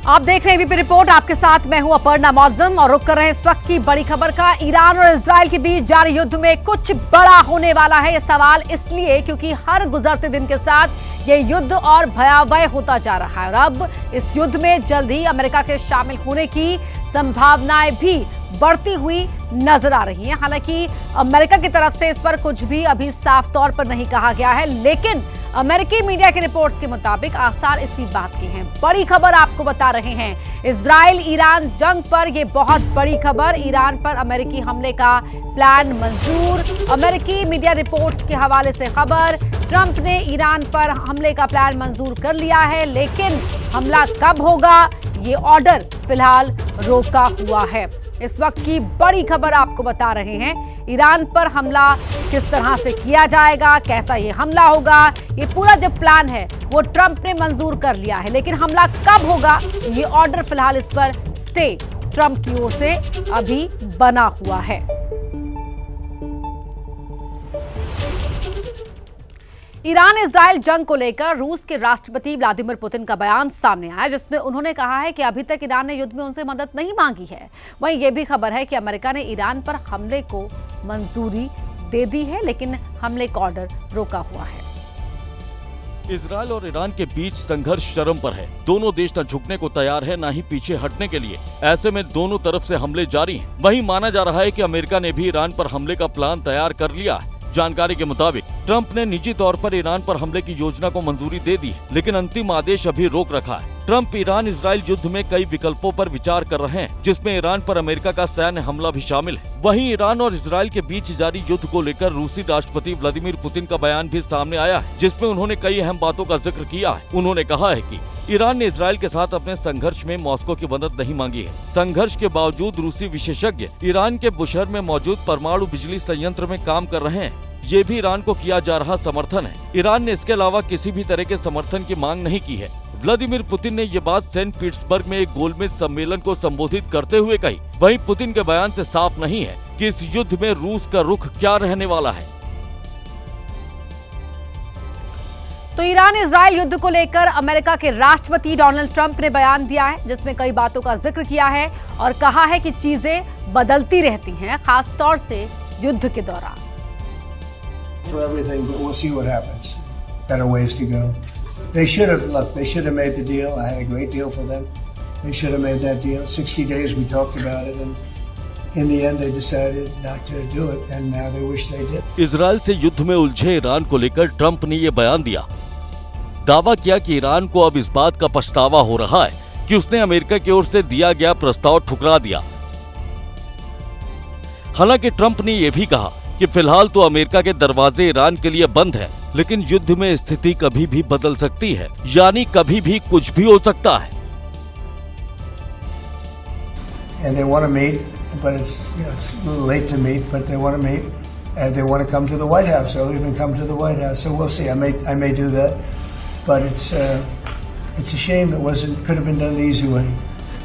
आप देख रहे हैं एबीपी रिपोर्ट, आपके साथ मैं हूं अपर्णा मौजम और रुक कर रहे हैं इस वक्त की बड़ी खबर का। ईरान और इजराइल के बीच जारी युद्ध में कुछ बड़ा होने वाला है। ये सवाल इसलिए क्योंकि हर गुजरते दिन के साथ ये युद्ध और भयावह होता जा रहा है और अब इस युद्ध में जल्द ही अमेरिका के शामिल होने की संभावनाएं भी बढ़ती हुई नजर आ रही हैं। हालांकि अमेरिका की तरफ से इस पर कुछ भी अभी साफ तौर पर नहीं कहा गया है, लेकिन अमेरिकी मीडिया की रिपोर्ट्स के मुताबिक आसार इसी बात के हैं। बड़ी खबर आपको बता रहे हैं, इजराइल ईरान जंग पर यह बहुत बड़ी खबर। ईरान पर अमेरिकी हमले का प्लान मंजूर। अमेरिकी मीडिया रिपोर्ट्स के हवाले से खबर, ट्रंप ने ईरान पर हमले का प्लान मंजूर कर लिया है, लेकिन हमला कब होगा ये ऑर्डर फिलहाल रोका हुआ है। इस वक्त की बड़ी खबर आपको बता रहे हैं, ईरान पर हमला किस तरह से किया जाएगा, कैसा ये हमला होगा, ये पूरा जो प्लान है वो ट्रंप ने मंजूर कर लिया है, लेकिन हमला कब होगा ये ऑर्डर फिलहाल इस पर स्टे ट्रंप की ओर से अभी बना हुआ है। ईरान इजराइल जंग को लेकर रूस के राष्ट्रपति व्लादिमीर पुतिन का बयान सामने आया, जिसमें उन्होंने कहा है कि अभी तक ईरान ने युद्ध में उनसे मदद नहीं मांगी है। वहीं यह भी खबर है कि अमेरिका ने ईरान पर हमले को मंजूरी दे दी है, लेकिन हमले का ऑर्डर रोका हुआ है। इजराइल और ईरान के बीच संघर्ष चरम पर है। दोनों देश न झुकने को तैयार है, न ही पीछे हटने के लिए। ऐसे में दोनों तरफ से हमले जारी हैं। वहीं माना जा रहा है कि अमेरिका ने भी ईरान पर हमले का प्लान तैयार कर लिया है। जानकारी के मुताबिक ट्रंप ने निजी तौर पर ईरान पर हमले की योजना को मंजूरी दे दी है, लेकिन अंतिम आदेश अभी रोक रखा है। ट्रंप ईरान इजराइल युद्ध में कई विकल्पों पर विचार कर रहे हैं, जिसमें ईरान पर अमेरिका का सैन्य हमला भी शामिल है। वहीं ईरान और इजराइल के बीच जारी युद्ध को लेकर रूसी राष्ट्रपति व्लादिमीर पुतिन का बयान भी सामने आया है, जिसमें उन्होंने कई अहम बातों का जिक्र किया है। उन्होंने कहा है कि ईरान ने इजराइल के साथ अपने संघर्ष में मॉस्को की मदद नहीं मांगी है। संघर्ष के बावजूद रूसी विशेषज्ञ ईरान के बुशहर में मौजूद परमाणु बिजली संयंत्र में काम कर रहे हैं। ये भी ईरान को किया जा रहा समर्थन है। ईरान ने इसके अलावा किसी भी तरह के समर्थन की मांग नहीं की है। व्लादिमीर पुतिन ने ये बात सेंट पीटर्सबर्ग में एक गोलमेज सम्मेलन को संबोधित करते हुए कही। वहीं पुतिन के बयान से साफ नहीं है कि इस युद्ध में रूस का रुख क्या रहने वाला है। तो ईरान इजराइल युद्ध को लेकर अमेरिका के राष्ट्रपति डोनाल्ड ट्रंप ने बयान दिया है, जिसमें कई बातों का जिक्र किया है और कहा है कि चीजें बदलती रहती हैं, खास तौर से युद्ध के दौरान। For everything, but we'll see what happens. Got a ways to go. They should have made the deal. I had a great deal for them. They should have made that deal. 60 days we talked about it, and in the end they decided not to do it, and now they wish they did. Israel से युद्ध में उलझे Iran को लेकर Trump ने ये बयान दिया। दावा किया कि ईरान को अब इस बात का पछतावा हो रहा है कि उसने अमेरिका की ओर से दिया गया प्रस्ताव ठुकरा दिया। हालांकि ट्रंप ने यह भी कहा कि फिलहाल तो अमेरिका के दरवाजे ईरान के लिए बंद है, लेकिन युद्ध में स्थिति कभी भी बदल सकती है, यानी कभी भी कुछ भी हो सकता है। And they want to meet, but it's a little late to meet, but they want to meet, and they want to come to the White House. They'll even come to the White House. So we'll see. I may do that, but it's a shame it could have been done the easy way.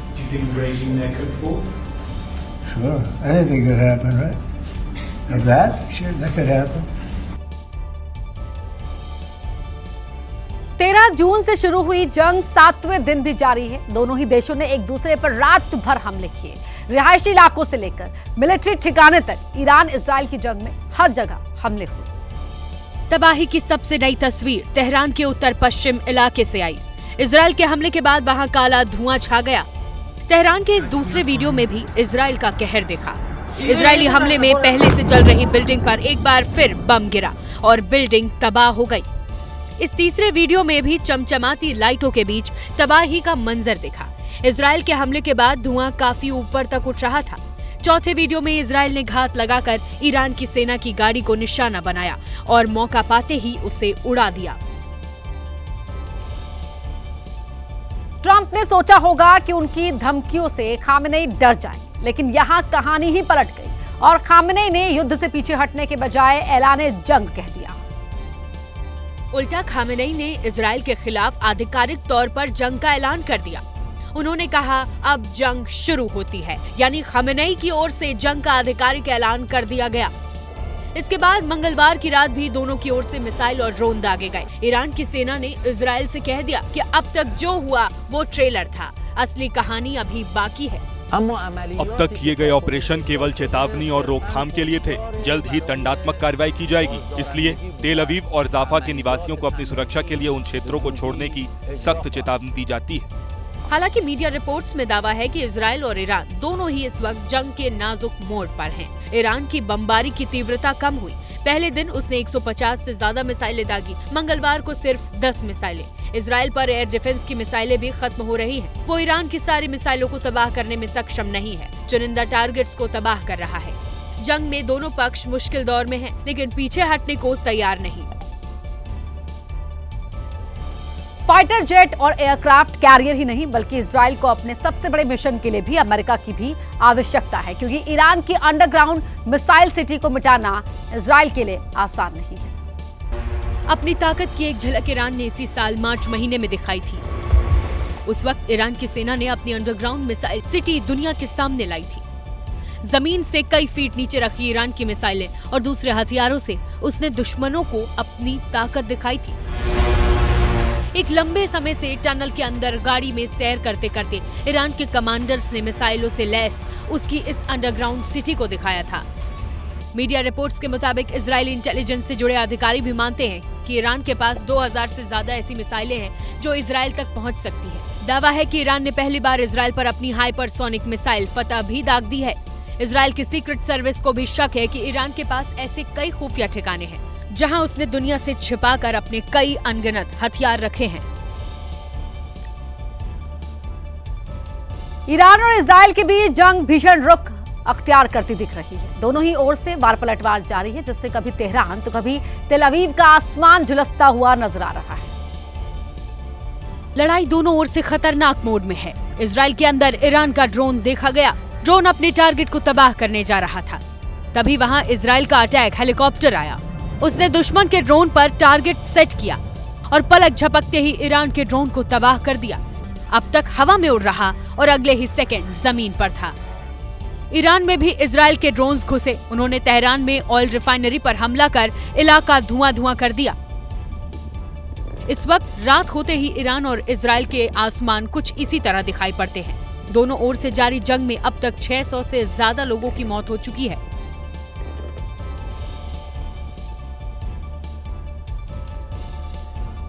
Do you think raising their could fall? Sure, anything could happen, right? Of that? Sure, that could happen. 13 जून से शुरू हुई जंग 7वें दिन भी जारी है। दोनों ही देशों ने एक दूसरे पर रात भर हमले किए। रिहायशी इलाकों से लेकर मिलिट्री ठिकाने तक ईरान इजराइल की जंग में हर जगह हमले हुए। तबाही की सबसे नई तस्वीर तेहरान के उत्तर पश्चिम इलाके से आई। इजराइल के हमले के बाद वहां काला धुआं छा गया। तेहरान के इस दूसरे वीडियो में भी इजराइल का कहर दिखा। इजरायली हमले में पहले से चल रही बिल्डिंग पर एक बार फिर बम गिरा और बिल्डिंग तबाह हो गई। इस तीसरे वीडियो में भी चमचमाती लाइटों के बीच तबाही का मंजर दिखा। इजराइल के हमले के बाद धुआं काफी ऊपर तक उठ रहा था। चौथे वीडियो में इजराइल ने घात लगाकर ईरान की सेना की गाड़ी को निशाना बनाया और मौका पाते ही उसे उड़ा दिया। ट्रंप ने सोचा होगा कि उनकी धमकियों से खामेनेई डर जाए, लेकिन यहाँ कहानी ही पलट गई और खामेनेई ने युद्ध से पीछे हटने के बजाय ऐलाने जंग कह दिया। उल्टा खामेनेई ने इजराइल के खिलाफ आधिकारिक तौर पर जंग का ऐलान कर दिया। उन्होंने कहा अब जंग शुरू होती है, यानी खामेनेई की ओर से जंग का आधिकारिक ऐलान कर दिया गया। इसके बाद मंगलवार की रात भी दोनों की ओर से मिसाइल और ड्रोन दागे गए। ईरान की सेना ने इजराइल से कह दिया कि अब तक जो हुआ वो ट्रेलर था, असली कहानी अभी बाकी है। अब तक किए गए ऑपरेशन केवल चेतावनी और रोकथाम के लिए थे। जल्द ही दंडात्मक कार्रवाई की जाएगी। इसलिए तेल अवीव और जाफा के निवासियों को अपनी सुरक्षा के लिए उन क्षेत्रों को छोड़ने की सख्त चेतावनी दी जाती है। हालांकि मीडिया रिपोर्ट्स में दावा है कि इजराइल और ईरान दोनों ही इस वक्त जंग के नाजुक मोड़ पर हैं। ईरान की बमबारी की तीव्रता कम हुई। पहले दिन उसने 150 से ज्यादा मिसाइलें दागी। मंगलवार को सिर्फ 10 मिसाइलें। इजराइल पर एयर डिफेंस की मिसाइलें भी खत्म हो रही हैं। वो ईरान की सारी मिसाइलों को तबाह करने में सक्षम नहीं है। चुनिंदा टारगेट्स को तबाह कर रहा है। जंग में दोनों पक्ष मुश्किल दौर में हैं, लेकिन पीछे हटने को तैयार नहीं। फाइटर जेट और एयरक्राफ्ट कैरियर ही नहीं बल्कि इजराइल को अपने सबसे बड़े मिशन के लिए भी अमेरिका की भी आवश्यकता है, क्योंकि ईरान की अंडरग्राउंड मिसाइल सिटी को मिटाना इजराइल के लिए आसान नहीं है। अपनी ताकत की एक झलक ईरान ने इसी साल मार्च महीने में दिखाई थी। उस वक्त ईरान की सेना ने अपनी अंडरग्राउंड मिसाइल सिटी दुनिया के सामने लाई थी। जमीन से कई फीट नीचे रखी ईरान की मिसाइलें और दूसरे हथियारों से उसने दुश्मनों को अपनी ताकत दिखाई थी। एक लंबे समय से टनल के अंदर गाड़ी में सैर करते करते ईरान के कमांडर्स ने मिसाइलों से लैस उसकी इस अंडरग्राउंड सिटी को दिखाया था। मीडिया रिपोर्ट्स के मुताबिक इजरायली इंटेलिजेंस से जुड़े अधिकारी भी मानते हैं कि ईरान के पास 2000 से ज्यादा ऐसी मिसाइलें हैं जो इजराइल तक पहुंच सकती हैं। दावा है कि ईरान ने पहली बार इजराइल पर अपनी हाइपरसोनिक मिसाइल फतह भी दाग दी है। इजराइल की सीक्रेट सर्विस को भी शक है कि ईरान के पास ऐसे कई खुफिया ठिकाने हैं जहां उसने दुनिया से छिपाकर अपने कई अनगिनत हथियार रखे हैं। ईरान और इजराइल के बीच जंग भीषण रुख अख्तियार करती दिख रही है। दोनों ही ओर से वार पलटवार जारी है, जिससे कभी तेहरान तो कभी तेल अवीव का आसमान झुलसता हुआ नजर आ रहा है। लड़ाई दोनों ओर से खतरनाक मोड में है। इजराइल के अंदर ईरान का ड्रोन देखा गया। ड्रोन अपने टारगेट को तबाह करने जा रहा था, तभी वहां इजराइल का अटैक हेलीकॉप्टर आया। उसने दुश्मन के ड्रोन पर टारगेट सेट किया और पलक झपकते ही ईरान के ड्रोन को तबाह कर दिया। अब तक हवा में उड़ रहा और अगले ही सेकंड जमीन पर था। ईरान में भी इजराइल के ड्रोन्स घुसे। उन्होंने तेहरान में ऑयल रिफाइनरी पर हमला कर इलाका धुआं कर दिया। इस वक्त रात होते ही ईरान और इजराइल के आसमान कुछ इसी तरह दिखाई पड़ते हैं। दोनों ओर से जारी जंग में अब तक 600 से ज्यादा लोगों की मौत हो चुकी है।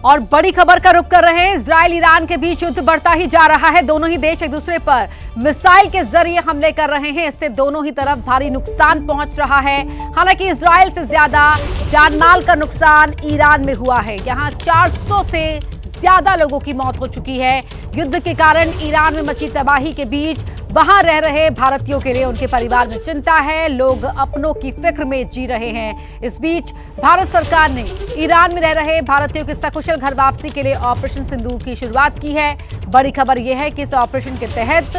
और बड़ी खबर का रुख कर रहे हैं। इजराइल ईरान के बीच युद्ध बढ़ता ही जा रहा है। दोनों ही देश एक दूसरे पर मिसाइल के जरिए हमले कर रहे हैं। इससे दोनों ही तरफ भारी नुकसान पहुंच रहा है। हालांकि इजराइल से ज्यादा जानमाल का नुकसान ईरान में हुआ है। यहां 400 से ज्यादा लोगों की मौत हो चुकी है। युद्ध के कारण ईरान में मची तबाही के बीच वहां रह रहे भारतीयों के लिए उनके परिवार में चिंता है। लोग अपनों की फिक्र में जी रहे हैं। इस बीच भारत सरकार ने ईरान में रह रहे भारतीयों की सकुशल घर वापसी के लिए ऑपरेशन सिंदूर की शुरुआत की है। बड़ी खबर यह है कि इस ऑपरेशन के तहत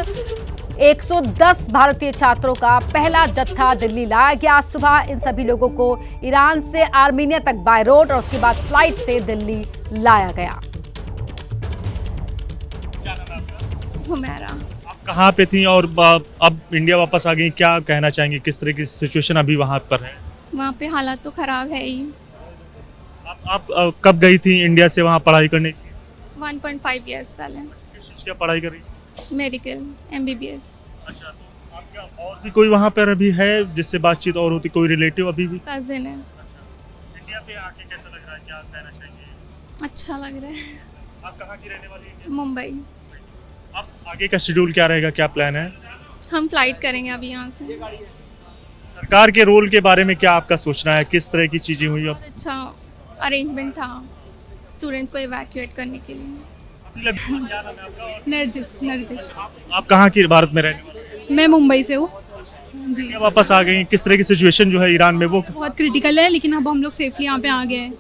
110 भारतीय छात्रों का पहला जत्था दिल्ली लाया गया। आज सुबह इन सभी लोगों को ईरान से आर्मीनिया तक बाय रोड और उसके बाद फ्लाइट से दिल्ली लाया गया। आप कहाँ पे थी और अब इंडिया वापस आ गई, क्या कहना चाहेंगे? किस तरह की सिचुएशन अभी वहाँ पर है? वहाँ पे हालात तो खराब है ही। आप कब गई थी इंडिया से वहाँ पढ़ाई करने? 1.5 इयर्स पहले। किस चीज़ की पढ़ाई कर रही? Medical MBBS। अच्छा, तो आपका और भी कोई वहाँ पर अभी है जिससे बातचीत और होती, कोई रिलेटिव अभी भी? कजिन है। इंडिया पे आके कैसा लग रहा है, क्या कहना चाहिए? अच्छा लग रहा है। आप कहाँ की रहने वाली हैं? मुंबई। अब आगे का शेड्यूल क्या रहेगा, क्या प्लान है? हम फ्लाइट करेंगे अभी यहाँ से। सरकार के रोल के बारे में क्या आपका सोचना है, किस तरह की चीजें हुई? बहुत अच्छा अरेंजमेंट था स्टूडेंट्स को इवैक्यूएट करने के लिए। नरजिस। आप कहाँ की भारत में रहने वाले? मैं मुंबई से हूँ जी। वापस आ गई, किस तरह की सिचुएशन जो है ईरान में वो बहुत क्रिटिकल है, लेकिन अब हम लोग सेफली यहाँ पे आ गए हैं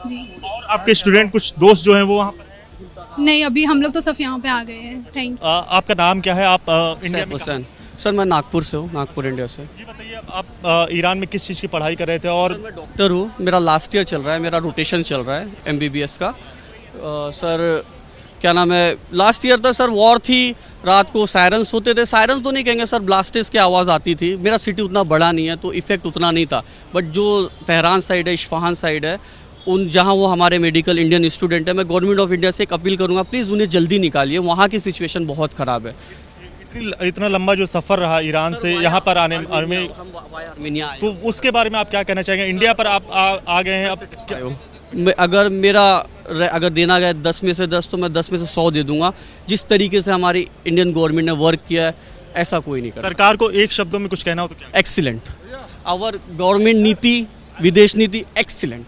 जी। और आपके स्टूडेंट कुछ दोस्त जो हैं वो वहाँ पर? नहीं, अभी हम लोग तो सब यहाँ पे आ गए हैं। Thank you. आपका नाम क्या है? आप इंडिया में हुसैन सर, मैं नागपुर से हूँ, नागपुर इंडिया से। ये बताइए, आप ईरान में किस चीज़ की पढ़ाई कर रहे थे? और मैं डॉक्टर हूँ, मेरा लास्ट ईयर चल रहा है, मेरा रोटेशन चल रहा है MBBS का। सर क्या नाम है, लास्ट ईयर था सर, वॉर थी, रात को सायरन्स होते थे, सायरन्स तो नहीं कहेंगे सर, ब्लास्टेस की आवाज़ आती थी। मेरा सिटी उतना बड़ा नहीं है तो इफ़ेक्ट उतना नहीं था, बट जो तेहरान साइड है, इस्फहान साइड है, उन जहाँ वो हमारे मेडिकल इंडियन स्टूडेंट है, मैं गवर्नमेंट ऑफ इंडिया से एक अपील करूँगा, प्लीज़ उन्हें जल्दी निकालिए, वहाँ की सिचुएशन बहुत ख़राब है। इतना लंबा जो सफ़र रहा ईरान से यहाँ पर आने में, आर्मेनिया आए। तो उसके बारे में आप क्या कहना चाहेंगे? इंडिया पर आप आ गए हैं, अब अगर देना गया 10 में से 10 तो मैं 10 में से 100 दे दूंगा। जिस तरीके से हमारी इंडियन गवर्नमेंट ने वर्क किया है, ऐसा कोई नहीं कर। सरकार को एक शब्दों में कुछ कहना हो तो क्या? एक्सीलेंट। आवर गवर्नमेंट नीति, विदेश नीति एक्सीलेंट।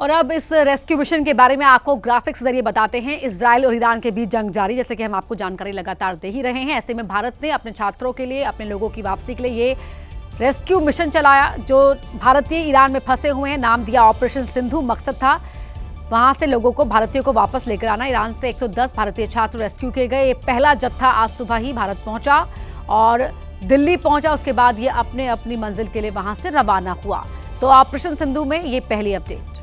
और अब इस रेस्क्यू मिशन के बारे में आपको ग्राफिक्स जरिए बताते हैं। इजराइल और ईरान के बीच जंग जारी, जैसे कि हम आपको जानकारी लगातार दे ही रहे हैं। ऐसे में भारत ने अपने छात्रों के लिए, अपने लोगों की वापसी के लिए ये रेस्क्यू मिशन चलाया, जो भारतीय ईरान में फंसे हुए हैं। नाम दिया ऑपरेशन सिंधु। मकसद था वहां से लोगों को, भारतीयों को वापस लेकर आना। ईरान से 110 भारतीय छात्र रेस्क्यू किए गए। ये पहला जत्था आज सुबह ही भारत पहुंचा और दिल्ली पहुंचा। उसके बाद ये अपने अपनी मंजिल के लिए वहां से रवाना हुआ। तो ऑपरेशन सिंधु में ये पहली अपडेट।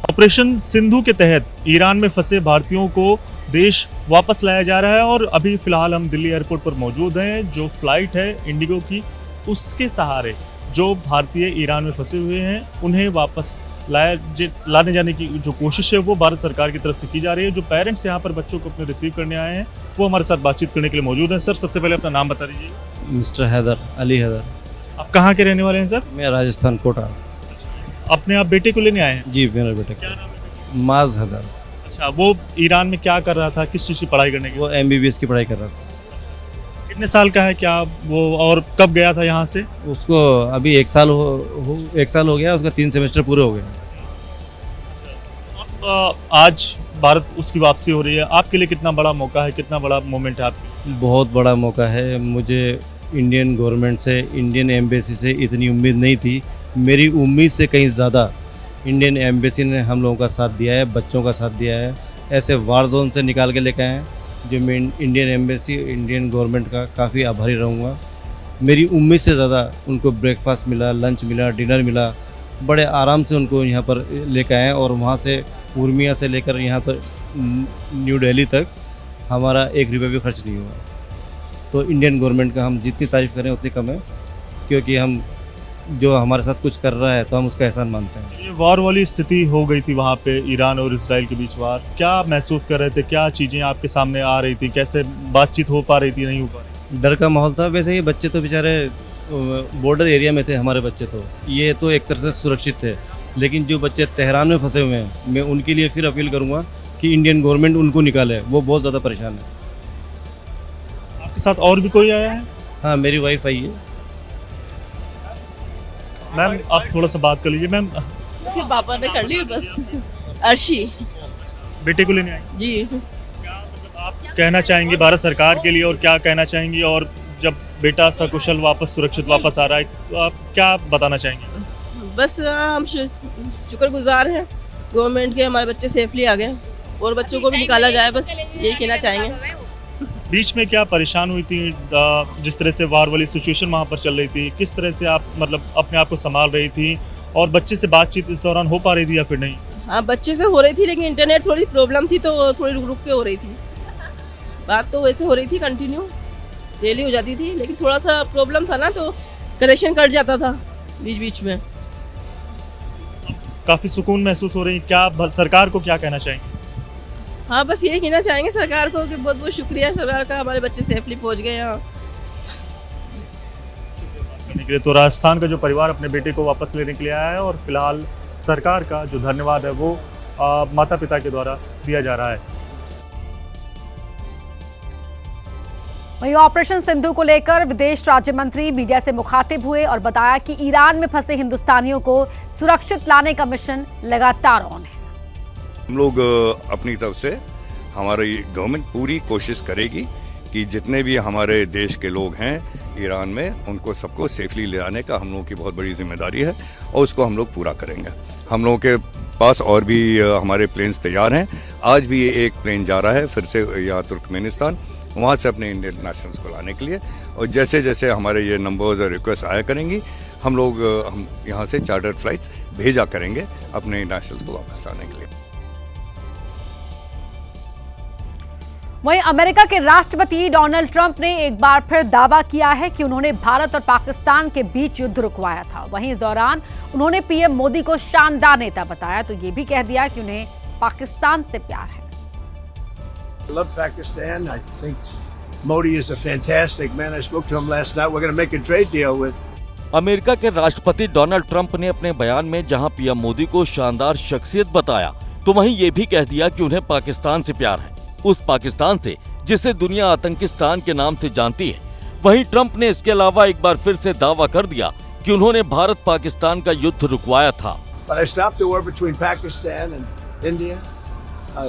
ऑपरेशन सिंधु के तहत ईरान में फंसे भारतीयों को देश वापस लाया जा रहा है और अभी फिलहाल हम दिल्ली एयरपोर्ट पर मौजूद हैं। जो फ्लाइट है इंडिगो की, उसके सहारे जो भारतीय ईरान में फंसे हुए हैं उन्हें वापस लाने जाने की जो कोशिश है वो भारत सरकार की तरफ से की जा रही है। जो पेरेंट्स यहाँ पर बच्चों को अपने रिसीव करने आए हैं वो हमारे साथ बातचीत करने के लिए मौजूद हैं। सर, सबसे पहले अपना नाम बता दीजिए। मिस्टर हैदर, अली हैदर। आप कहाँ के रहने वाले हैं सर? मैं राजस्थान, कोटा। अपने आप बेटे को लेने आए हैं? जी, मेरा बेटा। क्या नाम है? माज हैदर। अच्छा, वो ईरान में क्या कर रहा था, किस चीज़ की पढ़ाई करने की? वो MBBS की पढ़ाई कर रहा था। कितने साल का है क्या वो, और कब गया था यहाँ से? उसको अभी 1 साल हो गया, उसका 3 सेमेस्टर पूरे हो गए। आज भारत उसकी वापसी हो रही है, आपके लिए कितना बड़ा मौका है, कितना बड़ा मोमेंट है आपके? बहुत बड़ा मौका है। मुझे इंडियन गवर्नमेंट से, इंडियन एम्बेसी से इतनी उम्मीद नहीं थी। मेरी उम्मीद से कहीं ज़्यादा इंडियन एम्बेसी ने हम लोगों का साथ दिया है, बच्चों का साथ दिया है। ऐसे वार जोन से निकाल के लेके आए हैं, जो मैं इंडियन एम्बेसी, इंडियन गवर्नमेंट का काफ़ी आभारी रहूँगा। मेरी उम्मीद से ज़्यादा उनको ब्रेकफास्ट मिला, लंच मिला, डिनर मिला। बड़े आराम से उनको यहाँ पर लेकर आए और वहाँ से उर्मिया से लेकर यहाँ पर न्यू दिल्ली तक हमारा 1 रुपये भी खर्च नहीं हुआ। तो इंडियन गवर्नमेंट का हम जितनी तारीफ़ करें उतनी कम है, क्योंकि हम जो हमारे साथ कुछ कर रहा है तो हम उसका एहसान मानते हैं। ये वार वाली स्थिति हो गई थी वहाँ पे, ईरान और इजराइल के बीच वार। क्या महसूस कर रहे थे, क्या चीज़ें आपके सामने आ रही थी, कैसे बातचीत हो पा रही थी, नहीं हो पा रही? डर का माहौल था। वैसे ही बच्चे तो बेचारे बॉर्डर एरिया में थे, हमारे बच्चे तो ये तो एक तरह से सुरक्षित थे। लेकिन जो बच्चे तेहरान में फंसे हुए हैं, मैं उनके लिए फिर अपील करूँगा कि इंडियन गवर्नमेंट उनको निकाले, वो बहुत ज़्यादा परेशान है। आपके साथ और भी कोई आया है? हाँ, मेरी वाइफ आई है। मैम, आप थोड़ा सा बात कर लीजिए। मैम, उसके पापा ने कर ली बस। अर्शी बेटे को लेने आए जी। क्या मतलब आप कहना चाहेंगे भारत सरकार के लिए, और क्या कहना चाहेंगी? और जब बेटा सकुशल वापस, सुरक्षित वापस आ रहा है, तो आप क्या बताना चाहेंगे? बस हम शुक्रगुजार हैं गवर्नमेंट के, हमारे बच्चे सेफली आ गए और बच्चों को भी निकाला जाए, बस यही कहना चाहेंगे। बीच में क्या परेशान हुई थी, जिस तरह से वार वाली सिचुएशन वहाँ पर चल रही थी, किस तरह से आप मतलब अपने आप को संभाल रही थी, और बच्चे से बातचीत इस दौरान हो पा रही थी या फिर नहीं? हाँ, बच्चे से हो रही थी, लेकिन इंटरनेट थोड़ी प्रॉब्लम थी तो थोड़ी रुक रुक के हो रही थी। बात तो वैसे हो रही थी, कंटिन्यू डेली हो जाती थी, लेकिन थोड़ा सा प्रॉब्लम था ना, तो कनेक्शन कट जाता था बीच बीच में। काफ़ी सुकून महसूस हो रही, क्या सरकार को क्या कहना चाहेंगे? हाँ, बस यही कहना चाहेंगे सरकार को कि बहुत बहुत शुक्रिया सरकार का, हमारे बच्चे सेफली पहुंच गए यहाँ। करने के लिए तो राजस्थान का जो परिवार अपने बेटे को वापस लेने के लिए आया है, और फिलहाल सरकार का जो धन्यवाद है वो माता पिता के द्वारा दिया जा रहा है। वहीं ऑपरेशन सिंधु को लेकर विदेश राज्य मंत्री मीडिया से मुखातिब हुए और बताया कि ईरान में फंसे हिंदुस्तानियों को सुरक्षित लाने का मिशन लगातार ऑन है। हम लोग अपनी तरफ से, हमारी गवर्नमेंट पूरी कोशिश करेगी कि जितने भी हमारे देश के लोग हैं ईरान में, उनको सबको सेफली ले आने का हम लोगों की बहुत बड़ी जिम्मेदारी है, और उसको हम लोग पूरा करेंगे। हम लोगों के पास और भी हमारे प्लेन्स तैयार हैं। आज भी एक प्लेन जा रहा है फिर से यहाँ तुर्कमेनिस्तान, वहाँ से अपने इंडियन नेशनल्स को लाने के लिए, और जैसे जैसे हमारे ये नंबर्स और रिक्वेस्ट आया करेंगी, हम यहाँ से चार्टर्ड फ्लाइट्स भेजा करेंगे अपने नेशनल्स को वापस लाने के लिए। वहीं अमेरिका के राष्ट्रपति डोनाल्ड ट्रंप ने एक बार फिर दावा किया है कि उन्होंने भारत और पाकिस्तान के बीच युद्ध रुकवाया था। वहीं इस दौरान उन्होंने पीएम मोदी को शानदार नेता बताया, तो ये भी कह दिया कि उन्हें पाकिस्तान से प्यार है। I love Pakistan. I think Modi is a fantastic man. I spoke to him last night. We're going to make a trade deal with. America के राष्ट्रपति डोनाल्ड ट्रंप ने अपने बयान में जहां पीएम मोदी को शानदार शख्सियत बताया, तो वहीं ये भी कह दिया कि उन्हें पाकिस्तान से प्यार है, उस पाकिस्तान से जिसे दुनिया आतंकिस्तान के नाम से जानती है। वहीं ट्रंप ने इसके अलावा एक बार फिर से दावा कर दिया कि उन्होंने भारत पाकिस्तान का युद्ध रुकवाया था। But I stopped the war between Pakistan and India.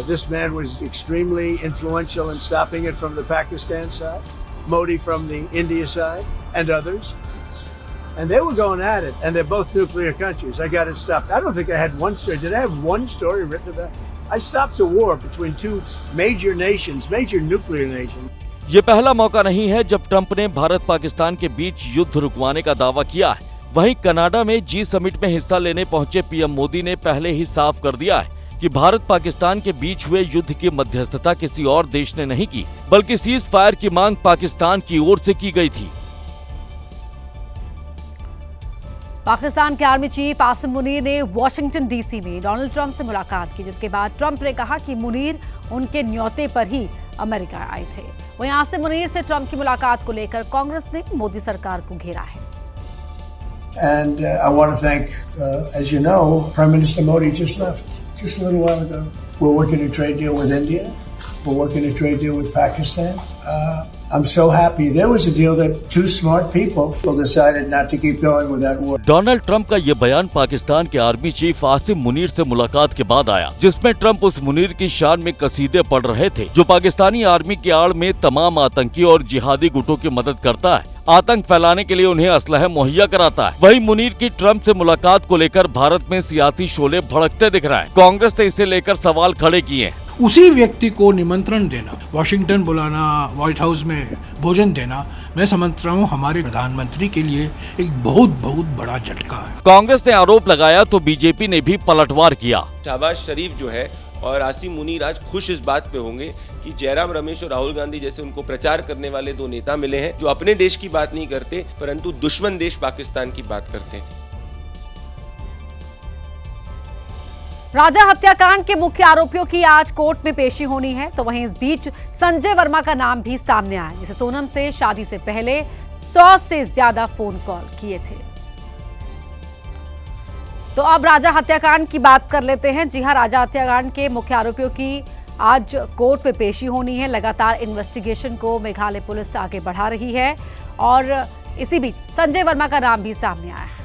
This man was extremely influential in stopping it from the Pakistan side, Modi from the India side, and others. And they were going at it, and they're both nuclear countries. I got it stopped. I don't think I had one story. Did I have one story written about it? I stopped the war between two major nations, major nuclear nations. ये पहला मौका नहीं है जब Trump ने भारत पाकिस्तान के बीच युद्ध रुकवाने का दावा किया है। वहीं कनाडा में जी समिट में हिस्सा लेने पहुंचे पीएम मोदी ने पहले ही साफ कर दिया है कि भारत पाकिस्तान के बीच हुए युद्ध की मध्यस्थता किसी और देश ने नहीं की, बल्कि सीज फायर की मांग पाकिस्तान की ओर से की गई थी। पाकिस्तान के आर्मी चीफ आसिम मुनीर ने वॉशिंगटन डीसी में डोनाल्ड ट्रंप से मुलाकात की, जिसके बाद ट्रंप ने कहा कि मुनीर उनके न्योते पर ही अमेरिका आए थे। वहीं आसिम मुनीर से ट्रंप की मुलाकात को लेकर कांग्रेस ने मोदी सरकार को घेरा है। And I want to thank, as you know, Prime Minister Modi just left just a little while ago. We're working a trade deal with India. We're working a trade deal with Pakistan. I'm so happy. There was a deal that two smart people decided not to keep going with that war. Donald Trump का ये बयान पाकिस्तान के army chief Asim Munir से मुलाकात के बाद आया, जिसमें ट्रंप उस मुनीर की शान में कसीदे पढ़ रहे थे, जो पाकिस्तानी आर्मी की आड़ में तमाम आतंकी और जिहादी गुटों की मदद करता है, आतंक फैलाने के लिए उन्हें असलहा मुहैया कराता है। वहीं मुनीर की ट्रंप से मुलाकात को लेकर भारत में सियासी शोले भड़कते दिख रहे हैं। कांग्रेस ने इसे लेकर सवाल खड़े किए हैं। उसी व्यक्ति को निमंत्रण देना, वॉशिंगटन बुलाना, व्हाइट हाउस में भोजन देना, मैं समझता हूँ हमारे प्रधानमंत्री के लिए एक बहुत बहुत बड़ा झटका है। कांग्रेस ने आरोप लगाया तो बीजेपी ने भी पलटवार किया। शहबाज शरीफ जो है और आसिम मुनीर आज खुश इस बात पे होंगे कि जयराम रमेश और राहुल गांधी जैसे उनको प्रचार करने वाले दो नेता मिले हैं, जो अपने देश की बात नहीं करते परंतु दुश्मन देश पाकिस्तान की बात करते हैं। राजा हत्याकांड के मुख्य आरोपियों की आज कोर्ट में पेशी होनी है, तो वहीं इस बीच संजय वर्मा का नाम भी सामने आया, जिसे सोनम से शादी से पहले 100 से ज्यादा फोन कॉल किए थे। तो अब राजा हत्याकांड की बात कर लेते हैं। जी हां, राजा हत्याकांड के मुख्य आरोपियों की आज कोर्ट में पेशी होनी है। लगातार इन्वेस्टिगेशन को मेघालय पुलिस आगे बढ़ा रही है और इसी बीच संजय वर्मा का नाम भी सामने आया है।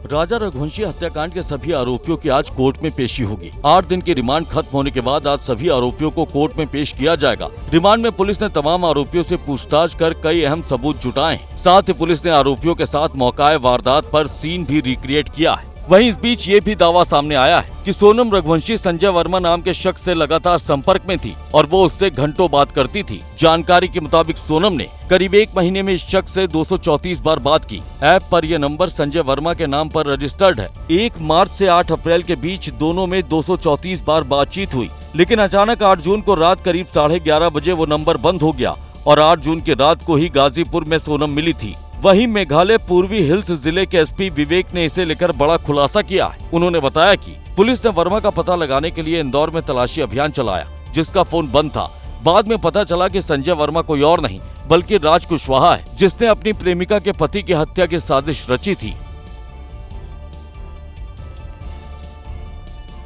राजा रघुवंशी हत्याकांड के सभी आरोपियों की आज कोर्ट में पेशी होगी। 8 दिन की रिमांड खत्म होने के बाद आज सभी आरोपियों को कोर्ट में पेश किया जाएगा। रिमांड में पुलिस ने तमाम आरोपियों से पूछताछ कर कई अहम सबूत जुटाए। साथ ही पुलिस ने आरोपियों के साथ मौकाए वारदात पर सीन भी रिक्रिएट किया है। वहीं इस बीच ये भी दावा सामने आया है कि सोनम रघुवंशी संजय वर्मा नाम के शख्स से लगातार संपर्क में थी और वो उससे घंटों बात करती थी। जानकारी के मुताबिक सोनम ने करीब 1 महीने में इस शख्स से 234 बार बात की। ऐप पर यह नंबर संजय वर्मा के नाम पर रजिस्टर्ड है। 1 मार्च से 8 अप्रैल के बीच दोनों में 234 बार बातचीत हुई, लेकिन अचानक 8 जून को रात करीब 11:30 बजे वो नंबर बंद हो गया और 8 जून की रात को ही गाजीपुर में सोनम मिली थी। वहीं मेघालय पूर्वी हिल्स जिले के एसपी विवेक ने इसे लेकर बड़ा खुलासा किया है। उन्होंने बताया कि पुलिस ने वर्मा का पता लगाने के लिए इंदौर में तलाशी अभियान चलाया, जिसका फोन बंद था। बाद में पता चला कि संजय वर्मा कोई और नहीं बल्कि राज कुशवाहा है, जिसने अपनी प्रेमिका के पति की हत्या की साजिश रची थी।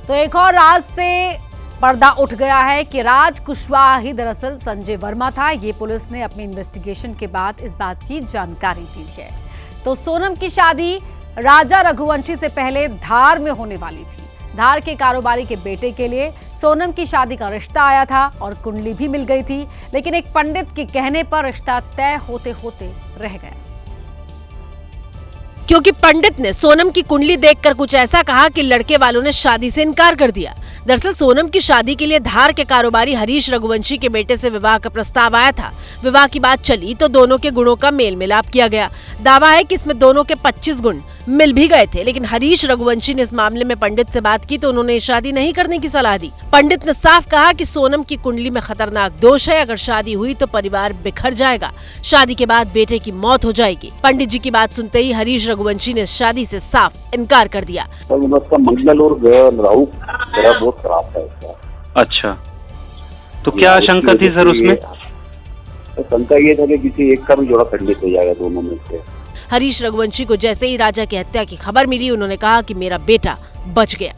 तो एक और राज से पर्दा उठ गया है कि राज कुशवाहा ही दरअसल संजय वर्मा था। ये पुलिस ने अपनी इन्वेस्टिगेशन के बाद इस बात की जानकारी दी है। तो सोनम की शादी राजा रघुवंशी से पहले धार में होने वाली थी। धार के कारोबारी के बेटे के लिए सोनम की शादी का रिश्ता आया था और कुंडली भी मिल गई थी, लेकिन एक पंडित के कहने पर रिश्ता तय होते होते रह गया, क्योंकि पंडित ने सोनम की कुंडली देखकर कुछ ऐसा कहा कि लड़के वालों ने शादी से इनकार कर दिया। दरअसल सोनम की शादी के लिए धार के कारोबारी हरीश रघुवंशी के बेटे से विवाह का प्रस्ताव आया था। विवाह की बात चली तो दोनों के गुणों का मेल मिलाप किया गया। दावा है कि इसमें दोनों के 25 गुण मिल भी गए थे, लेकिन हरीश रघुवंशी ने इस मामले में पंडित से बात की तो उन्होंने शादी नहीं करने की सलाह दी। पंडित ने साफ कहा कि सोनम की कुंडली में खतरनाक दोष है, अगर शादी हुई तो परिवार बिखर जाएगा, शादी के बाद बेटे की मौत हो जाएगी। पंडित जी की बात सुनते ही हरीश रघुवंशी ने शादी से साफ इनकार कर दिया। उसका मंगल और राहु ग्रह बहुत खराब है उसका। अच्छा, तो क्या शंका थी सर उसमें? शंका ये था कि किसी एक का भी जोड़ा खंडित हो जाएगा दोनों में से। हरीश रघुवंशी को जैसे ही राजा की हत्या की खबर मिली, उन्होंने कहा कि मेरा बेटा बच गया।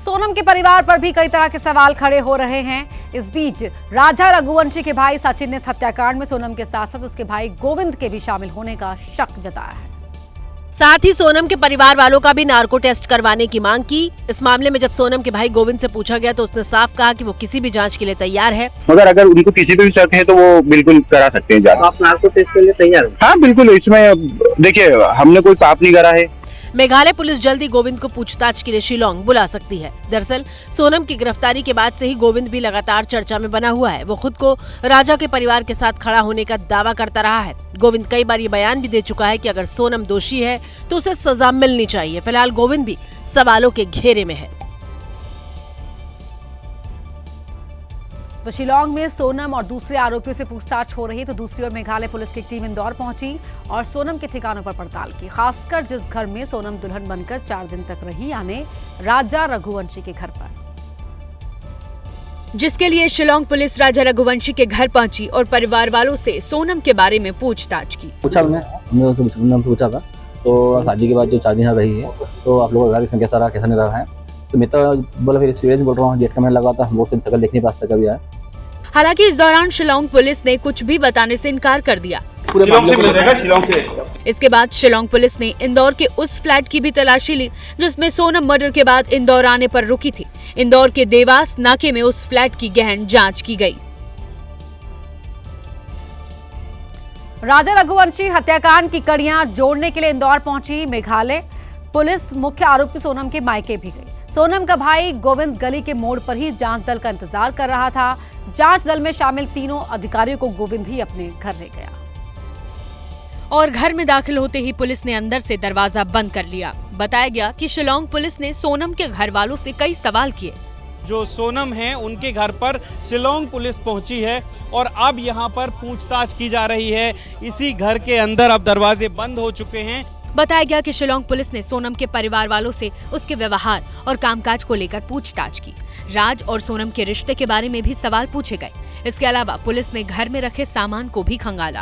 सोनम के परिवार पर भी कई तरह के सवाल खड़े हो रहे हैं। इस बीच राजा रघुवंशी के भाई सचिन ने इस हत्याकांड में सोनम के साथ साथ उसके भाई गोविंद के भी शामिल होने का शक जताया है। साथ ही सोनम के परिवार वालों का भी नार्को टेस्ट करवाने की मांग की। इस मामले में जब सोनम के भाई गोविंद से पूछा गया तो उसने साफ कहा कि वो किसी भी जांच के लिए तैयार है। मगर अगर उनको किसी पे भी शक है तो वो बिल्कुल करा सकते हैं जांच। आप नार्को टेस्ट के लिए तैयार हैं? हाँ बिल्कुल, इसमें देखिए हमने कोई पाप नहीं करा है। मेघालय पुलिस जल्द ही गोविंद को पूछताछ के लिए शिलोंग बुला सकती है। दरअसल सोनम की गिरफ्तारी के बाद से ही गोविंद भी लगातार चर्चा में बना हुआ है। वो खुद को राजा के परिवार के साथ खड़ा होने का दावा करता रहा है। गोविंद कई बार ये बयान भी दे चुका है कि अगर सोनम दोषी है तो उसे सजा मिलनी चाहिए। फिलहाल गोविंद भी सवालों के घेरे में है। तो शिलोंग में सोनम और दूसरे आरोपियों से पूछताछ हो रही है, तो दूसरी ओर मेघालय पुलिस की टीम इंदौर पहुंची और सोनम के ठिकानों पर पड़ताल की। खासकर जिस घर में सोनम दुल्हन बनकर 4 दिन तक रही, यानी राजा रघुवंशी के घर पर, जिसके लिए शिलोंग पुलिस राजा रघुवंशी के घर पहुंची और परिवार वालों से सोनम के बारे में पूछताछ की। पूछा हमने उनसे पूछा था तो शादी के बाद जो 4 दिन रही है तो आप लोगों का घर इसमें कैसा रहा, कैसा नहीं रहा है। तो मैं तो बोला फिर सीरियस बोल रहा हूँ, गेट का मैंने लगा था, वो फिर शकल देखने पास तक कभी आया। हालांकि इस दौरान शिलोंग पुलिस ने कुछ भी बताने से इनकार कर दिया। इसके बाद शिलोंग पुलिस ने इंदौर के उस फ्लैट की भी तलाशी ली जिसमें सोनम मर्डर के बाद इंदौर आने पर रुकी थी। इंदौर के देवास नाके में उस फ्लैट की गहन जांच की गई। राजा रघुवंशी हत्याकांड की कड़ियां जोड़ने के लिए इंदौर पहुंची मेघालय पुलिस। मुख्य आरोपी सोनम के मायके भी गई। सोनम का भाई गोविंद गली के मोड़ पर ही जांच दल का इंतजार कर रहा था। जांच दल में शामिल तीनों अधिकारियों को गोविंद ही अपने घर ले गया और घर में दाखिल होते ही पुलिस ने अंदर से दरवाजा बंद कर लिया। बताया गया कि शिलोंग पुलिस ने सोनम के घर वालों से कई सवाल किए। जो सोनम है उनके घर पर शिलोंग पुलिस पहुंची है और अब यहां पर पूछताछ की जा रही है। इसी घर के अंदर अब दरवाजे बंद हो चुके हैं। बताया गया कि शिलोंग पुलिस ने सोनम के परिवार वालों से उसके व्यवहार और कामकाज को लेकर पूछताछ की। राज और सोनम के रिश्ते के बारे में भी सवाल पूछे गए। इसके अलावा पुलिस ने घर में रखे सामान को भी खंगाला।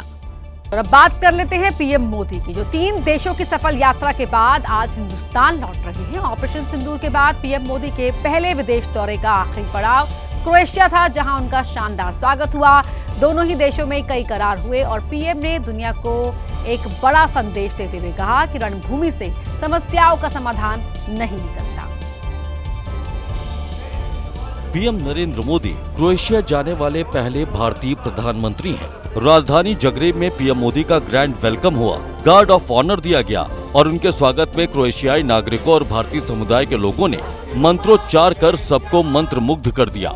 और अब बात कर लेते हैं पीएम मोदी की, जो 3 देशों की सफल यात्रा के बाद आज हिंदुस्तान लौट रहे हैं। ऑपरेशन सिंदूर के बाद पीएम मोदी के पहले विदेश दौरे का आखिरी पड़ाव क्रोएशिया था, जहां उनका शानदार स्वागत हुआ। दोनों ही देशों में कई करार हुए और पीएम ने दुनिया को एक बड़ा संदेश देते हुए कहा कि रणभूमि से समस्याओं का समाधान नहीं निकलता। पीएम नरेंद्र मोदी क्रोएशिया जाने वाले पहले भारतीय प्रधानमंत्री हैं। राजधानी जगरेब में पीएम मोदी का ग्रैंड वेलकम हुआ, गार्ड ऑफ ऑनर दिया गया और उनके स्वागत में क्रोएशियाई नागरिकों और भारतीय समुदाय के लोगों ने मंत्रोच्चार कर सबको मंत्रमुग्ध कर दिया।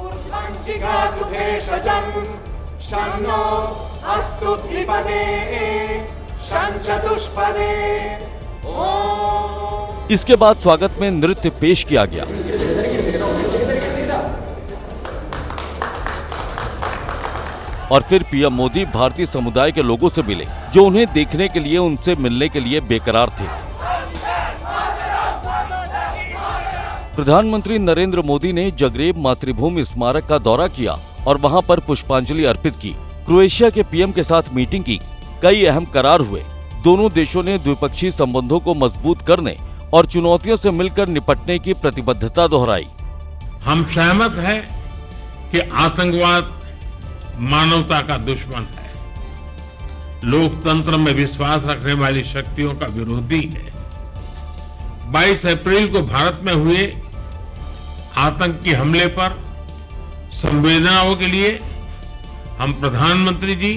इसके बाद स्वागत में नृत्य पेश किया गया। और फिर पीएम मोदी भारतीय समुदाय के लोगों से मिले, जो उन्हें देखने के लिए, उनसे मिलने के लिए बेकरार थे। प्रधानमंत्री नरेंद्र मोदी ने जगरेब मातृभूमि स्मारक का दौरा किया और वहां पर पुष्पांजलि अर्पित की। क्रोएशिया के पीएम के साथ मीटिंग की, कई अहम करार हुए। दोनों देशों ने द्विपक्षीय संबंधों को मजबूत करने और चुनौतियों से मिलकर निपटने की प्रतिबद्धता दोहराई। हम सहमत हैं कि आतंकवाद मानवता का दुश्मन है, लोकतंत्र में विश्वास रखने वाली शक्तियों का विरोधी है। 22 अप्रैल को भारत में हुए आतंकी हमले पर संवेदनाओं के लिए हम प्रधानमंत्री जी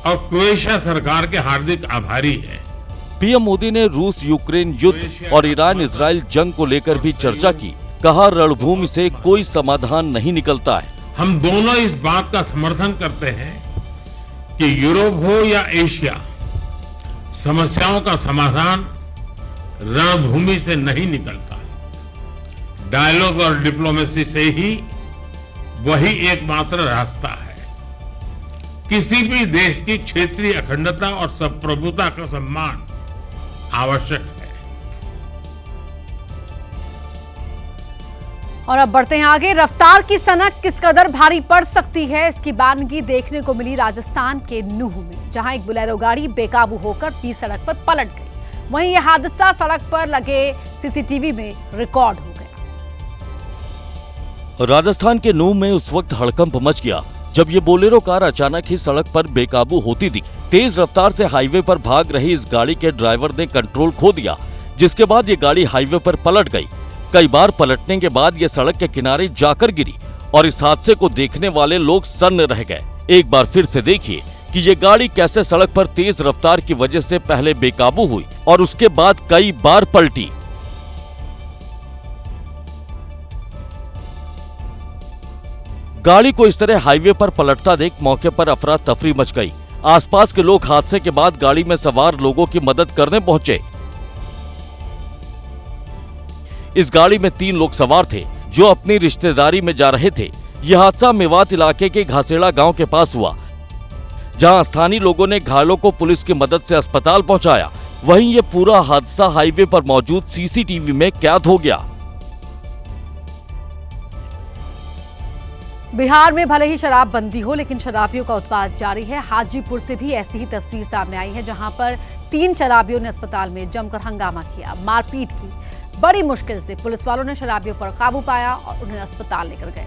और क्रोएशिया सरकार के हार्दिक आभारी हैं। पीएम मोदी ने रूस यूक्रेन युद्ध और ईरान इजराइल जंग को लेकर भी चर्चा की। कहा रणभूमि से कोई समाधान नहीं निकलता है। हम दोनों इस बात का समर्थन करते हैं कि यूरोप हो या एशिया, समस्याओं का समाधान रणभूमि से नहीं निकलता। डायलॉग और डिप्लोमेसी से ही वही एकमात्र रास्ता है। किसी भी देश की क्षेत्रीय अखंडता और संप्रभुता का सम्मान आवश्यक है। और अब बढ़ते हैं आगे। रफ्तार की सनक किस कदर भारी पड़ सकती है, इसकी बानगी देखने को मिली राजस्थान के नूह में, जहां एक बोलेरो गाड़ी बेकाबू होकर बीच सड़क पर पलट गई। वहीं यह हादसा सड़क पर लगे सीसीटीवी में रिकॉर्ड हो गया। राजस्थान के नूह में उस वक्त हड़कंप मच गया जब ये बोलेरो कार अचानक ही सड़क पर बेकाबू होती दिखी। तेज रफ्तार से हाईवे पर भाग रही इस गाड़ी के ड्राइवर ने कंट्रोल खो दिया, जिसके बाद ये गाड़ी हाईवे पर पलट गई। कई बार पलटने के बाद ये सड़क के किनारे जाकर गिरी और इस हादसे को देखने वाले लोग सन्न रह गए। एक बार फिर से देखिए कि ये गाड़ी कैसे सड़क पर तेज रफ्तार की वजह से पहले बेकाबू हुई और उसके बाद कई बार पलटी। गाड़ी को इस तरह हाईवे पर पलटता देख मौके पर अफरा तफरी मच गई। आसपास के लोग हादसे के बाद गाड़ी में सवार लोगों की मदद करने पहुंचे। इस गाड़ी में 3 लोग सवार थे जो अपनी रिश्तेदारी में जा रहे थे। यह हादसा मेवात इलाके के घासेड़ा गांव के पास हुआ, जहां स्थानीय लोगों ने घायलों को पुलिस की मदद से अस्पताल पहुंचाया। वहीं यह पूरा हादसा हाईवे पर मौजूद सीसीटीवी में कैद हो गया। बिहार में भले ही शराब बंदी हो, लेकिन शराबियों का उत्पात जारी है। हाजीपुर से भी ऐसी ही तस्वीर सामने आई है, जहां पर 3 शराबियों ने अस्पताल में जमकर हंगामा किया, मारपीट की। बड़ी मुश्किल से पुलिस वालों ने शराबियों पर काबू पाया और उन्हें अस्पताल लेकर गए।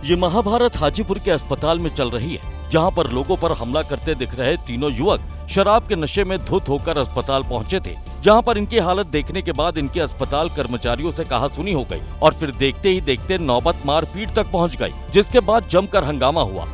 ये महाभारत हाजीपुर के अस्पताल में चल रही है, जहां पर लोगों पर हमला करते दिख रहे तीनों युवक शराब के नशे में धुत होकर अस्पताल पहुंचे थे, जहां पर इनकी हालत देखने के बाद इनके अस्पताल कर्मचारियों से कहासुनी हो गई और फिर देखते ही देखते नौबत मारपीट तक पहुंच गई, जिसके बाद जमकर हंगामा हुआ।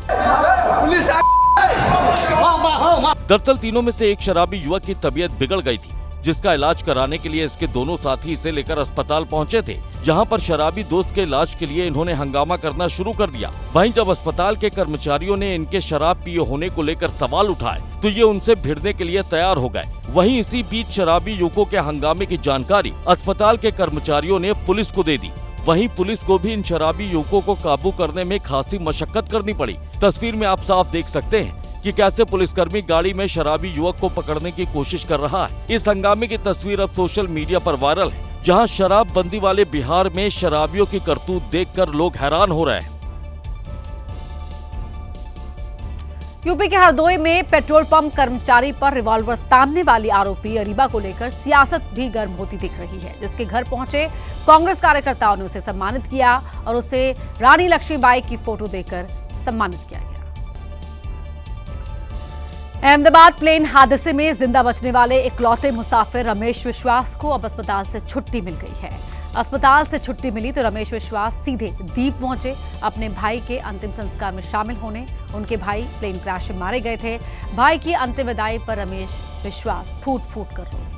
दरअसल तीनों में से एक शराबी युवक की तबीयत बिगड़ गई थी, जिसका इलाज कराने के लिए इसके दोनों साथी इसे लेकर अस्पताल पहुंचे थे, जहां पर शराबी दोस्त के इलाज के लिए इन्होंने हंगामा करना शुरू कर दिया। वहीं जब अस्पताल के कर्मचारियों ने इनके शराब पिए होने को लेकर सवाल उठाए तो ये उनसे भिड़ने के लिए तैयार हो गए। वहीं इसी बीच शराबी युवकों के हंगामे की जानकारी अस्पताल के कर्मचारियों ने पुलिस को दे दी। वहीं पुलिस को भी इन शराबी युवकों को काबू करने में खासी मशक्कत करनी पड़ी। तस्वीर में आप साफ देख सकते हैं कि कैसे पुलिसकर्मी गाड़ी में शराबी युवक को पकड़ने की कोशिश कर रहा है। इस हंगामे की तस्वीर अब सोशल मीडिया पर वायरल है, जहां शराबबंदी वाले बिहार में शराबियों की करतूत देखकर लोग हैरान हो रहे हैं। यूपी के हरदोई में पेट्रोल पंप कर्मचारी पर रिवॉल्वर तानने वाली आरोपी अरीबा को लेकर सियासत भी गर्म होती दिख रही है, जिसके घर पहुंचे कांग्रेस कार्यकर्ताओं ने उसे सम्मानित किया और उसे रानी लक्ष्मीबाई की फोटो देकर सम्मानित किया गया। अहमदाबाद प्लेन हादसे में जिंदा बचने वाले इकलौते मुसाफिर रमेश विश्वास को अब अस्पताल से छुट्टी मिल गई है। अस्पताल से छुट्टी मिली तो रमेश विश्वास सीधे दीप पहुंचे अपने भाई के अंतिम संस्कार में शामिल होने। उनके भाई प्लेन क्रैश में मारे गए थे। भाई की अंतिम विदाई पर रमेश विश्वास फूट फूट कर रोए।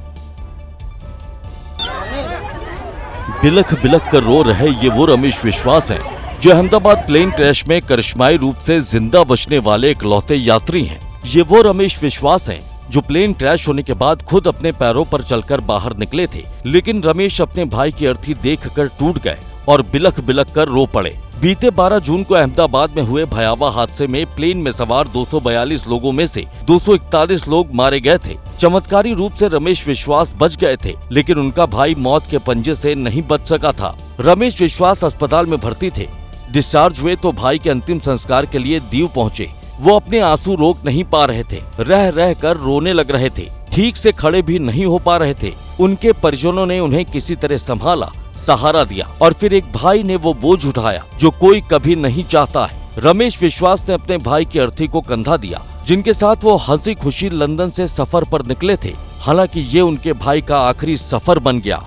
बिलख बिलख कर रो रहे ये वो रमेश विश्वास हैं जो अहमदाबाद प्लेन क्रैश में करिश्माई रूप से जिंदा बचने वाले इकलौते यात्री हैं। ये वो रमेश विश्वास हैं जो प्लेन क्रैश होने के बाद खुद अपने पैरों पर चलकर बाहर निकले थे, लेकिन रमेश अपने भाई की अर्थी देखकर टूट गए और बिलख बिलख कर रो पड़े। बीते 12 जून को अहमदाबाद में हुए भयावह हादसे में प्लेन में सवार 242 लोगों में से 241 लोग मारे गए थे। चमत्कारी रूप से रमेश विश्वास बच गए थे, लेकिन उनका भाई मौत के पंजे से नहीं बच सका था। रमेश विश्वास अस्पताल में भर्ती थे। डिस्चार्ज हुए तो भाई के अंतिम संस्कार के लिए दीव पहुंचे। वो अपने आंसू रोक नहीं पा रहे थे, रह रह कर रोने लग रहे थे, ठीक से खड़े भी नहीं हो पा रहे थे। उनके परिजनों ने उन्हें किसी तरह संभाला, सहारा दिया और फिर एक भाई ने वो बोझ उठाया जो कोई कभी नहीं चाहता है। रमेश विश्वास ने अपने भाई की अर्थी को कंधा दिया, जिनके साथ वो हंसी खुशी लंदन से सफर पर निकले थे। हालांकि ये उनके भाई का आखिरी सफर बन गया।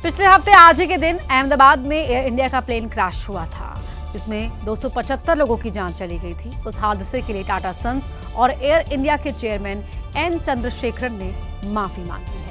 पिछले हफ्ते आज ही के दिन अहमदाबाद में एयर इंडिया का प्लेन क्रैश हुआ था। इसमें 275 लोगों की जान चली गई थी। उस हादसे के लिए टाटा सन्स और एयर इंडिया के चेयरमैन एन चंद्रशेखरन ने माफी मांगी है।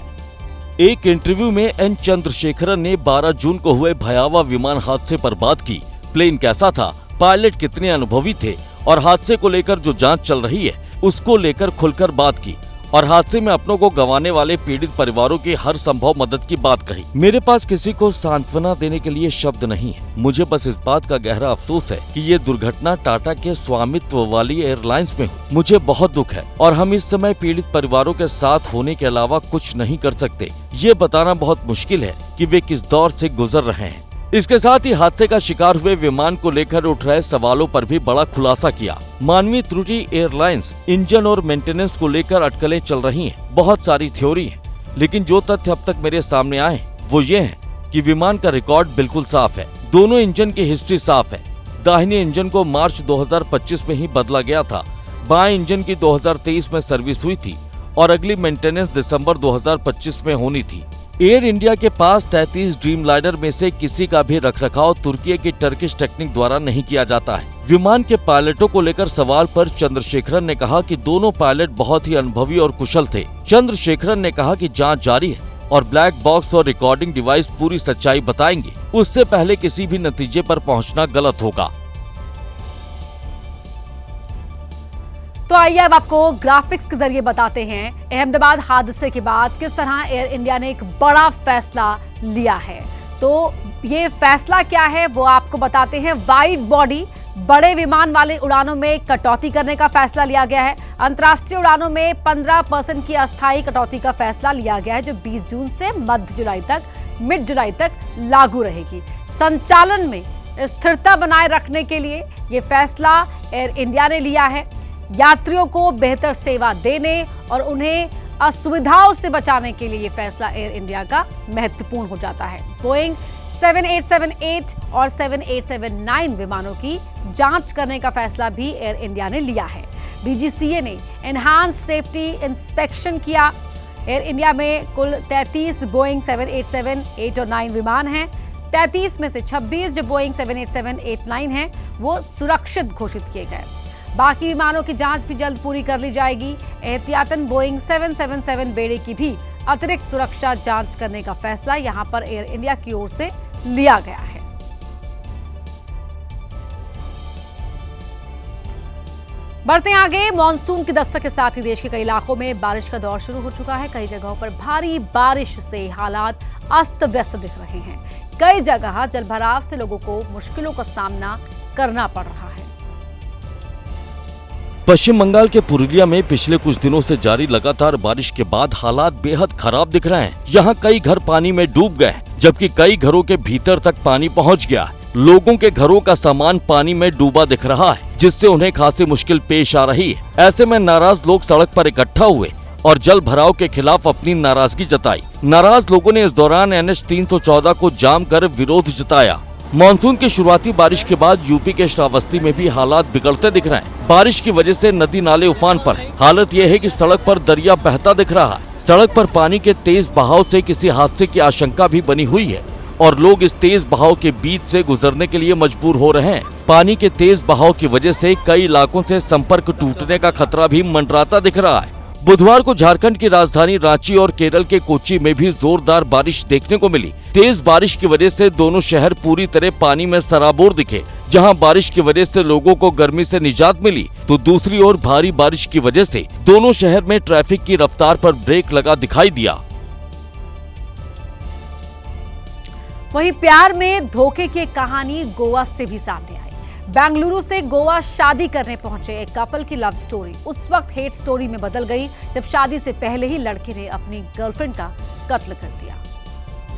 एक इंटरव्यू में एन चंद्रशेखरन ने 12 जून को हुए भयावह विमान हादसे पर बात की। प्लेन कैसा था, पायलट कितने अनुभवी थे और हादसे को लेकर जो जांच चल रही है उसको लेकर खुलकर बात की और हादसे में अपनों को गंवाने वाले पीड़ित परिवारों की हर संभव मदद की बात कही। मेरे पास किसी को सांत्वना देने के लिए शब्द नहीं है। मुझे बस इस बात का गहरा अफसोस है कि ये दुर्घटना टाटा के स्वामित्व वाली एयरलाइंस में हुई। मुझे बहुत दुख है और हम इस समय पीड़ित परिवारों के साथ होने के अलावा कुछ नहीं कर सकते। ये बताना बहुत मुश्किल है कि वे किस दौर से गुजर रहे हैं। इसके साथ ही हादसे का शिकार हुए विमान को लेकर उठ रहे सवालों पर भी बड़ा खुलासा किया। मानवीय त्रुटि, एयरलाइंस, इंजन और मेंटेनेंस को लेकर अटकलें चल रही हैं। बहुत सारी थ्योरी है, लेकिन जो तथ्य अब तक मेरे सामने आए वो ये है कि विमान का रिकॉर्ड बिल्कुल साफ है। दोनों इंजन की हिस्ट्री साफ है। दाहिने इंजन को मार्च 2025 में ही बदला गया था। बाएं इंजन की 2023 में सर्विस हुई थी और अगली मेंटेनेंस दिसंबर 2025 में होनी थी। एयर इंडिया के पास 33 ड्रीमलाइनर में से किसी का भी रखरखाव तुर्की की टर्किश टेक्निक द्वारा नहीं किया जाता है। विमान के पायलटों को लेकर सवाल पर चंद्रशेखरन ने कहा कि दोनों पायलट बहुत ही अनुभवी और कुशल थे। चंद्रशेखरन ने कहा कि जांच जारी है और ब्लैक बॉक्स और रिकॉर्डिंग डिवाइस पूरी सच्चाई बताएंगे। उससे पहले किसी भी नतीजे पर पहुंचना गलत होगा। तो आइए अब आपको ग्राफिक्स के जरिए बताते हैं अहमदाबाद हादसे के बाद किस तरह एयर इंडिया ने एक बड़ा फैसला लिया है। तो ये फैसला क्या है वो आपको बताते हैं। वाइड बॉडी बड़े विमान वाले उड़ानों में कटौती करने का फैसला लिया गया है। अंतर्राष्ट्रीय उड़ानों में 15% की अस्थायी कटौती का फैसला लिया गया है, जो 20 जून से मिड जुलाई तक लागू रहेगी। संचालन में स्थिरता बनाए रखने के लिए ये फैसला एयर इंडिया ने लिया है। यात्रियों को बेहतर सेवा देने और उन्हें असुविधाओं से बचाने के लिए ये फैसला एयर इंडिया का महत्वपूर्ण हो जाता है। बोइंग 7878 और 7879 विमानों की जांच करने का फैसला भी एयर इंडिया ने लिया है। डीजीसीए ने एनहांस सेफ्टी इंस्पेक्शन किया। एयर इंडिया में कुल 33 बोइंग 787, 8 और 9 विमान हैं। 33 में से 26 जो बोइंग 787, 8, 9 हैं वो सुरक्षित घोषित किए गए। बाकी विमानों की जांच भी जल्द पूरी कर ली जाएगी। एहतियातन बोइंग 777 बेड़े की भी अतिरिक्त सुरक्षा जांच करने का फैसला यहां पर एयर इंडिया की ओर से लिया गया है। बढ़ते आगे, मॉनसून की दस्तक के साथ ही देश के कई इलाकों में बारिश का दौर शुरू हो चुका है। कई जगहों पर भारी बारिश से हालात अस्त व्यस्त दिख रहे हैं। कई जगह जलभराव से लोगों को मुश्किलों का सामना करना पड़ रहा है। पश्चिम बंगाल के पुरुलिया में पिछले कुछ दिनों से जारी लगातार बारिश के बाद हालात बेहद खराब दिख रहे हैं। यहाँ कई घर पानी में डूब गए, जबकि कई घरों के भीतर तक पानी पहुँच गया। लोगों के घरों का सामान पानी में डूबा दिख रहा है, जिससे उन्हें खासी मुश्किल पेश आ रही है। ऐसे में नाराज लोग सड़क पर इकट्ठा हुए और जल भराव के खिलाफ अपनी नाराजगी जताई। नाराज लोगों ने इस दौरान NH 314 को जाम कर विरोध जताया। मानसून की शुरुआती बारिश के बाद यूपी के श्रावस्ती में भी हालात बिगड़ते दिख रहे हैं। बारिश की वजह से नदी नाले उफान पर हैं। हालत यह है कि सड़क पर दरिया बहता दिख रहा है। सड़क पर पानी के तेज बहाव से किसी हादसे की आशंका भी बनी हुई है और लोग इस तेज बहाव के बीच से गुजरने के लिए मजबूर हो रहे हैं। पानी के तेज बहाव की वजह से कई इलाकों से संपर्क टूटने का खतरा भी मंडराता दिख रहा है। बुधवार को झारखंड की राजधानी रांची और केरल के कोच्चि में भी जोरदार बारिश देखने को मिली। तेज बारिश की वजह से दोनों शहर पूरी तरह पानी में सराबोर दिखे। जहां बारिश की वजह से लोगों को गर्मी से निजात मिली, तो दूसरी ओर भारी बारिश की वजह से दोनों शहर में ट्रैफिक की रफ्तार पर ब्रेक लगा दिखाई दिया। वहीं प्यार में धोखे की कहानी गोवा से भी सामने आई। बेंगलुरु से गोवा शादी करने पहुंचे एक कपल की लव स्टोरी उस वक्त हेट स्टोरी में बदल गई जब शादी से पहले ही लड़के ने अपनी गर्लफ्रेंड का कत्ल कर दिया।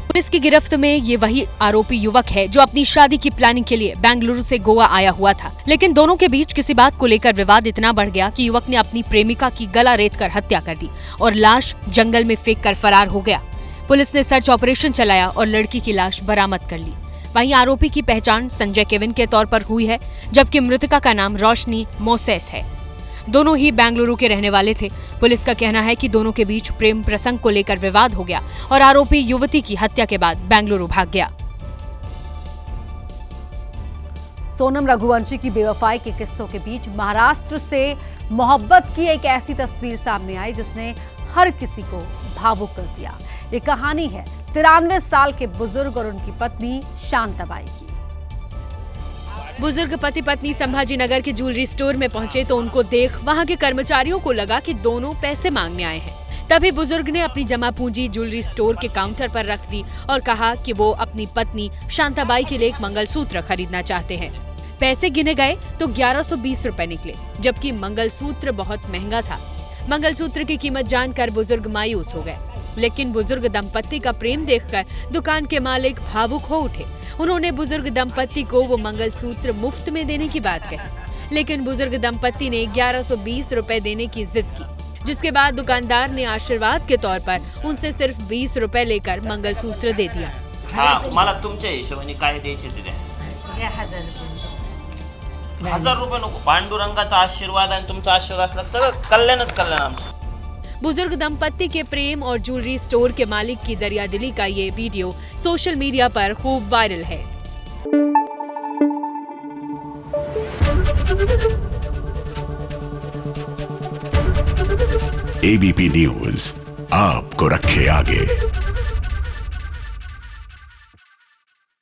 पुलिस की गिरफ्त में ये वही आरोपी युवक है जो अपनी शादी की प्लानिंग के लिए बेंगलुरु से गोवा आया हुआ था। लेकिन दोनों के बीच किसी बात को लेकर विवाद इतना बढ़ गया कि युवक ने अपनी प्रेमिका की गला रेत कर हत्या कर दी और लाश जंगल में फेंक कर फरार हो गया। पुलिस ने सर्च ऑपरेशन चलाया और लड़की की लाश बरामद कर ली। वहीं आरोपी की पहचान संजय केविन के तौर पर हुई है, जबकि मृतका का नाम रोशनी मोसेस है। दोनों ही बेंगलुरु के रहने वाले थे। पुलिस का कहना है कि दोनों के बीच प्रेम प्रसंग को लेकर विवाद हो गया और आरोपी युवती की हत्या के बाद बेंगलुरु भाग गया। सोनम रघुवंशी की बेवफाई के किस्सों के बीच महाराष्ट्र से मोहब्बत की एक ऐसी तस्वीर सामने आई जिसने हर किसी को भावुक कर दिया। ये कहानी है 93 साल के बुजुर्ग और उनकी पत्नी शांताबाई की। बुजुर्ग पति पत्नी संभाजी नगर के ज्वेलरी स्टोर में पहुंचे तो उनको देख वहां के कर्मचारियों को लगा कि दोनों पैसे मांगने आए हैं। तभी बुजुर्ग ने अपनी जमा पूंजी ज्वेलरी स्टोर के काउंटर पर रख दी और कहा कि वो अपनी पत्नी शांताबाई के लिए एक मंगलसूत्र खरीदना चाहते हैं। पैसे गिने गए तो 1120 रुपए निकले, जबकि मंगलसूत्र बहुत महंगा था। मंगलसूत्र की कीमत जानकर बुजुर्ग मायूस हो गए, लेकिन बुजुर्ग दंपत्ति का प्रेम देखकर दुकान के मालिक भावुक हो उठे। उन्होंने बुजुर्ग दंपत्ति को वो मंगलसूत्र मुफ्त में देने की बात कही, लेकिन बुजुर्ग दंपत्ति ने 1120 रुपए देने की जिद की, जिसके बाद दुकानदार ने आशीर्वाद के तौर पर उनसे सिर्फ 20 रुपए लेकर मंगलसूत्र दे दिया। मला तुमच्या हिशोबाने काय द्यायचे ते द्या। 1000 रुपये नको, पांडुरंगाचा आशीर्वाद आणि तुमचा आशीर्वाद असला सगळं कल्याणच कल्याण आमचं। बुजुर्ग दंपत्ति के प्रेम और ज्वेलरी स्टोर के मालिक की दरियादिली का ये वीडियो सोशल मीडिया पर खूब वायरल है। ABP न्यूज आपको रखे आगे।